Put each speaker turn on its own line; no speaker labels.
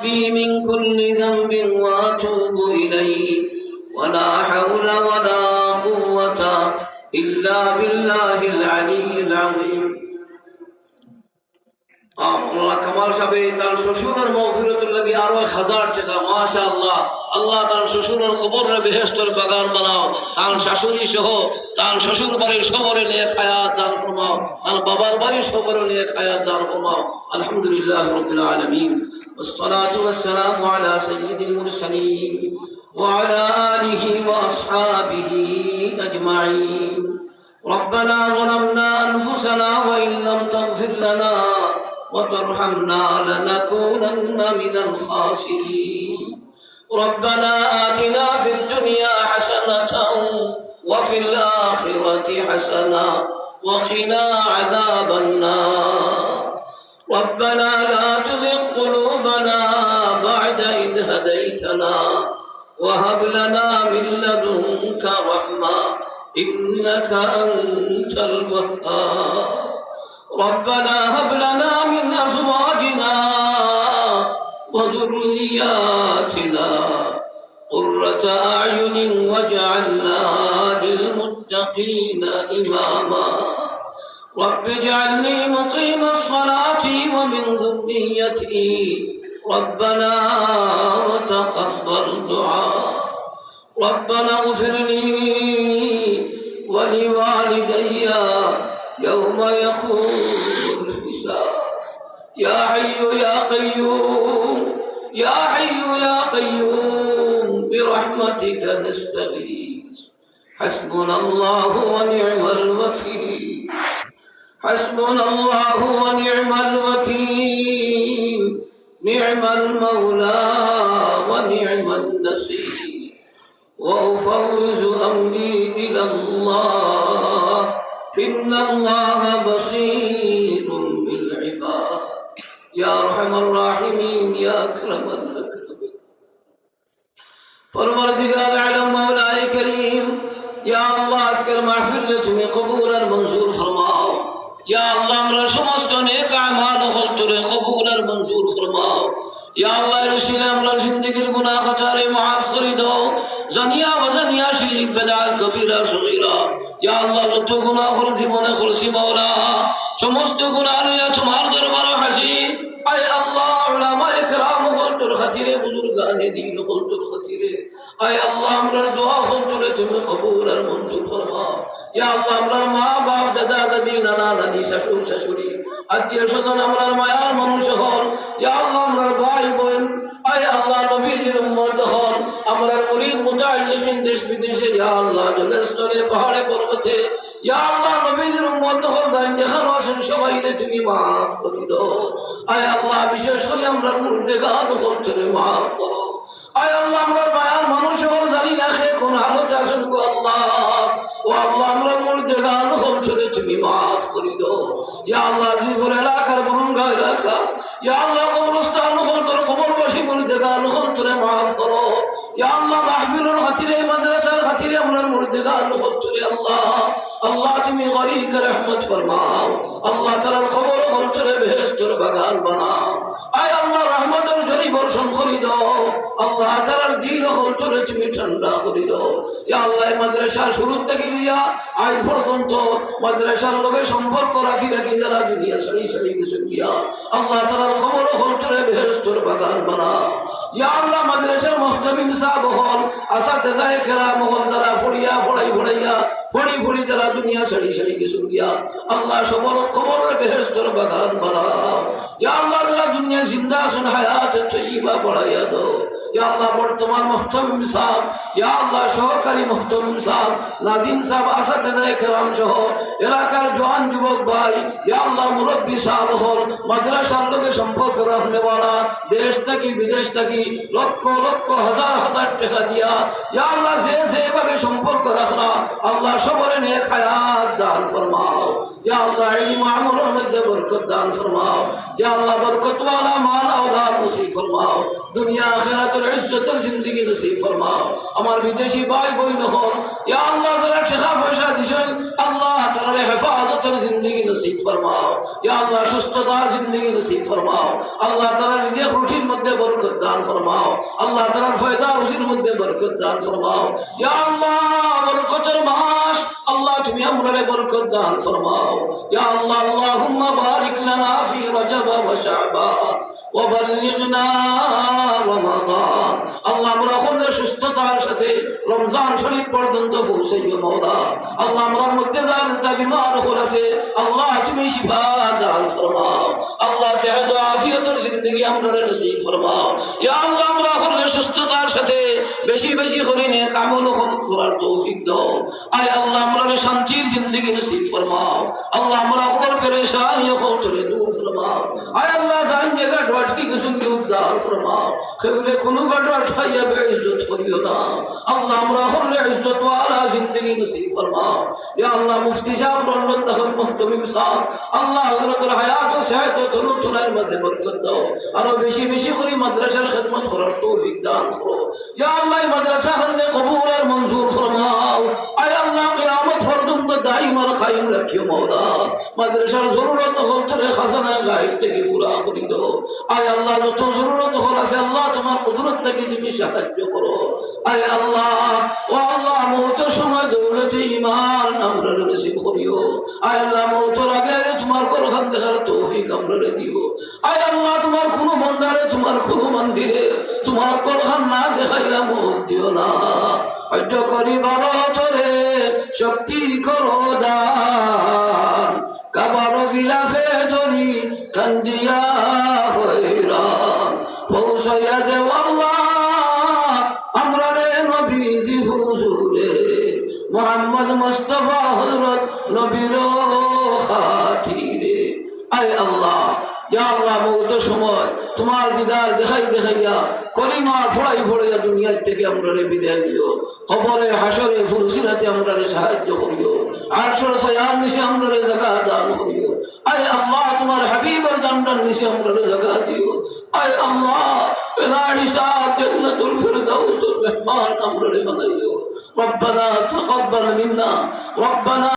بي من كل ذنب وأتوب إليه ولا حول ولا قوة إلا بالله العلي العظيم আল্লাহ কামাল সাহেব তার শ্বশুরের মাগফিরাতের লাগি আরো 1000 টাকা মাশাআল্লাহ আল্লাহ তার শ্বশুরের কবরের বেহেশতের বাগান বানাও তার শাশুড়ি সহ তার শ্বশুর বাড়ির সবরে নিয়ে হায়াত দান ফরমাও তার বাবার বাড়ির সবরে নিয়ে হায়াত দান ফরমাও আলহামদুলিল্লাহ রাব্বিল আলামিন والصلاة والسلام على سيد المرسلين وعلى آله وأصحابه أجمعين ربنا ظلمنا أنفسنا وإن لم تغفر لنا وترحمنا لنكونن من الخاسرين ربنا آتنا في الدنيا حسنة وفي الآخرة حسنة وقنا عذاب النار ربنا لا تزغ قلوبنا بعد إذ هديتنا وهب لنا من لدنك رحمة إنك أنت الوهاب ربنا هب لنا من أزواجنا وذرياتنا قرة أعين واجعلنا للمتقين إماما رب اجعلني مقيم الصلاة ومن ذريتي ربنا وتقبل دعاء ربنا اغفر لي ولوالدي يوم يقوم الحساب يا حي يا قيوم يا حي يا قيوم برحمتك نستغيث حسبنا الله ونعم الوكيل حسبنا الله ونعم الوكيل نعم المولى ونعم النصير وأفوض أمري إلى الله إن الله بصير بالعباد يا أرحم الراحمين يا أكرم الأكرمين پروردگار عالم مولاي كريم يا الله اسكر محفل تمہیں قبول منظور فرماؤ یا اللہ ہمارا سمست نیک اعمال خلطر قبول منظور فرماؤ یا اللہ رسول ہمارا زندگی گناہ خطارے معاف کری دو زنیا وزنیا شریک بدعات کبیرہ صغیرہ یا اللہ لطو گناہ خل জীবনে خلصی مولا سمست گناہ لیا تمہار دربار حضیر اے اللہ علماء اکرام خلطر خطیرے بزرگان دین خلطر خطیرے اے اللہ ہمارا دعا خلطر تمہیں قبول منظور فرماؤ یا اللہ ہمارا ماں باپ দাদা দাদি নানা নানি শ্বশুর শাশুড়ি আত্মীয় স্বজন আমরার মায়ার মানুষ হল ইয়া আল্লাহ আমরার ভাই বোন আয় আল্লাহ নবীজির উম্মত হল আমরার মুরিদ মুতাআল্লিমিন দেশ বিদেশে ইয়া আল্লাহ জলস্তরে পাহাড়ে পর্বতে ইয়া আল্লাহ নবীজির উম্মত হল দান যেখানে আছেন সবাইকে তুমি maaf করে দাও আয় আল্লাহ বিশেষ করে আমরার মুর্দেগান হল তুমি maaf করো আয় আল্লাহ আমরার মায়ার মানুষ হল জানি না সে কোন হালতে আছেন গো আল্লাহ ও আল্লাহ আমরার মুর্দেগান হল তুমি maaf করে দাও ইয়া আল্লাহ জীবন এলাকার বরঙ্গা এলাকা ইয়া আল্লাহ কবরস্থান হল তোর কবরবাসী মুর্দেগান হল তোরে maaf করো ইয়া আল্লাহ মাহফিলুল খাতিরে মাদ্রাসার খাতিরে আমরার মুর্দেগান হল তোরে আল্লাহ আল্লাহ তুমি গরিক রহমত ফরমাও আল্লাহ তাআলার খবর হল তোরে বেহেশতের বাগান বানাও আয় আল্লাহ রহমতের ঝড়ি বর্ষণ করে দাও আল্লাহ তাআলার দিন হল তোরে তুমি ঠান্ডা করে দাও ইয়া আল্লাহ মাদ্রাসা শুরু থেকে নিয়া আজ পর্যন্ত মাদ্রাসার লগে সম্পর্ক রাখি রাখি যারা দুনিয়া সরি সরি গেছে গিয়া আল্লাহ তাআলার খবর হল তোরে বেহেশতের বাগান বানাও ইয়া আল্লাহ মাদ্রাসার মুহতামিম সাহেব হল আসাতিজায়ে কেরাম হল যারা পড়িয়া পড়াইয়া পড়ি যারা দুনিয়া সরি সরি গেছে গিয়া আল্লাহ সবর খবর বেহেশতের বাগান বানাও ইয়া আল্লাহ যারা দুনিয়া জিন্দা আছেন হায়াত তৈয়বা বাড়াইয়া দাও ইয়া আল্লাহ বর্তমান মুহতামিম সাহেব ইয়া আল্লাহ সহকারী মুহতামিম সাহেব নাদিম সাহেব আসাতিজায়ে কেরাম সহ এলাকার জওয়ান যুবক ভাই ইয়া আল্লাহ মুরব্বি সাহেব হল মাদ্রাসার লগে সম্পর্ক রাখনেওয়ালা দেশ থেকে বিদেশ থেকে লক্ষ লক্ষ হাজার হাজার টাকা দিয়া ইয়া আল্লাহ যেভাবে সম্পর্ক রাখলা আল্লাহ সবরে নেক হায়াত দান ফরমাও ইয়া আল্লাহ ইলম আমলের মধ্যে বরকত দান ফরমাও ইয়া আল্লাহ বরকত ওয়ালা মাল আওলাদ নসিব ফরমাও দুনিয়া আখিরাতের ইজ্জতের জিন্দেগি নসিব ফরমাও আমার বিদেশি ভাই বোন হল ইয়া আল্লাহ যারা টাকা পয়সা দিছেন আল্লাহ তাআলা হেফাজতের জিন্দেগি নসিব ফরমাও ইয়া আল্লাহ সুস্থতার জিন্দেগি নসিব ফরমাও আল্লাহ তাআলা নিজে রুটির মধ্যে বরকত ফরমাও আল্লাহ তাআলার ফায়দা রুজির মধ্যে বরকত দান ফরমাও ইয়া আল্লাহ বরকতের মাস আল্লাহ তুমি আমরারে বরকত দান ফরমাও ইয়া আল্লাহ আল্লাহুম্মা বারিক লানা ফি রজব ওয়া শাবান ওয়া বাল্লিগনা রমাদান আল্লাহ আমরা সকলে সুস্থতার সাথে রমজান শরীফ পর্যন্ত পৌঁছাইও মাওলা আল্লাহ আমরার মধ্যে যারা বিমার হয়েছে আল্লাহ তুমি শিফা দান ফরমাও আল্লাহ সেহত ও আফিয়তের জিন্দেগি আমরারে নসিব ফরমাও ইয়া আল্লাহ আমরা সকলে সুস্থতার সাথে বেশি বেশি করে নেক আমল করার তৌফিক দাও আয় আল্লাহ আমরারে শান্তির জিন্দেগি নসিব ফরমাও আল্লাহ আমরা উপর পরেশানি খোঁজরে দূর ফরমাও আয় আল্লাহ জান জায়গা ঢটকি কুসুম কি উদ্ধার ফরমাও সেগুলো কোনো গাড়ি আটকাইয়া বেইজ্জত করিও না আল্লাহ আমরা সকলে ইজ্জত ওয়ালা জিন্দেগি নসিব ফরমাও ইয়া আল্লাহ মুফতি সাহেব রহমত তখন মুহতমিম সাহেব আল্লাহ হযরতের হায়াত ও সেহত ও তনুর মধ্যে বরকত দাও আর বেশি বেশি করে মাদ্রাসার খিদমত করার তৌফিক দান করো ইয়া আল্লাহ মাদ্রাসা খানে কবুল আর মঞ্জুর ফরমাও আয় আল্লাহ কিয়ামত পর্যন্ত দাইম আর কায়েম রাখিও মাওলা মাদ্রাসার জরুরত হল তোরে খাজানা গায়ব থেকে পুরা করে দাও আয় আল্লাহ যত জরুরত হল আছে আল্লাহ তোমার কুদরত থেকে তুমি সাহায্য করো আয় আল্লাহ ও আল্লাহ মওতের সময় দৌলতে ঈমান আমরা নসিব করিও আয় আল্লাহ মওতের আগে আগে তোমার কোরআন দেখার তৌফিক আমরা দিও আয় আল্লাহ তোমার কোনো বান্দারে তোমার কোনো মন্দিরে তোমার কোরআন না দেখাইয়া মওত দিও না হজ্জ করিবার তোরে শক্তি করো দান কাবার গিলাফে ধরি কান্দিয়া হইরান পৌঁছাইয়া দেও আল্লাহ আমরা রে নবীজি হুজুরে মুহাম্মদ মুস্তাফা হযরত নবীর খাতিরে আয় আল্লাহ ইয়া আল্লাহ মওতের সময় তোমার দিদার দেখাইয়া কলিমা ফড়াইয়া দুনিয়া থেকে আমরারে বিদায় দিও কবরে হাসরে ফুলসিরাতে আমরারে সাহায্য করিও আরশের ছায়ার নিচে আমরারে জায়গা দান করিও আয় আল্লাহ তোমার হাবিবের জান্নাতের নিচে আমরারে জায়গা দিও আয় আল্লাহ বিনা হিসাব জান্নাতুল ফিরদাউসের মেহমান আমরারে বানাইও রব্বানা তাকাব্বাল মিন্না রব্বানা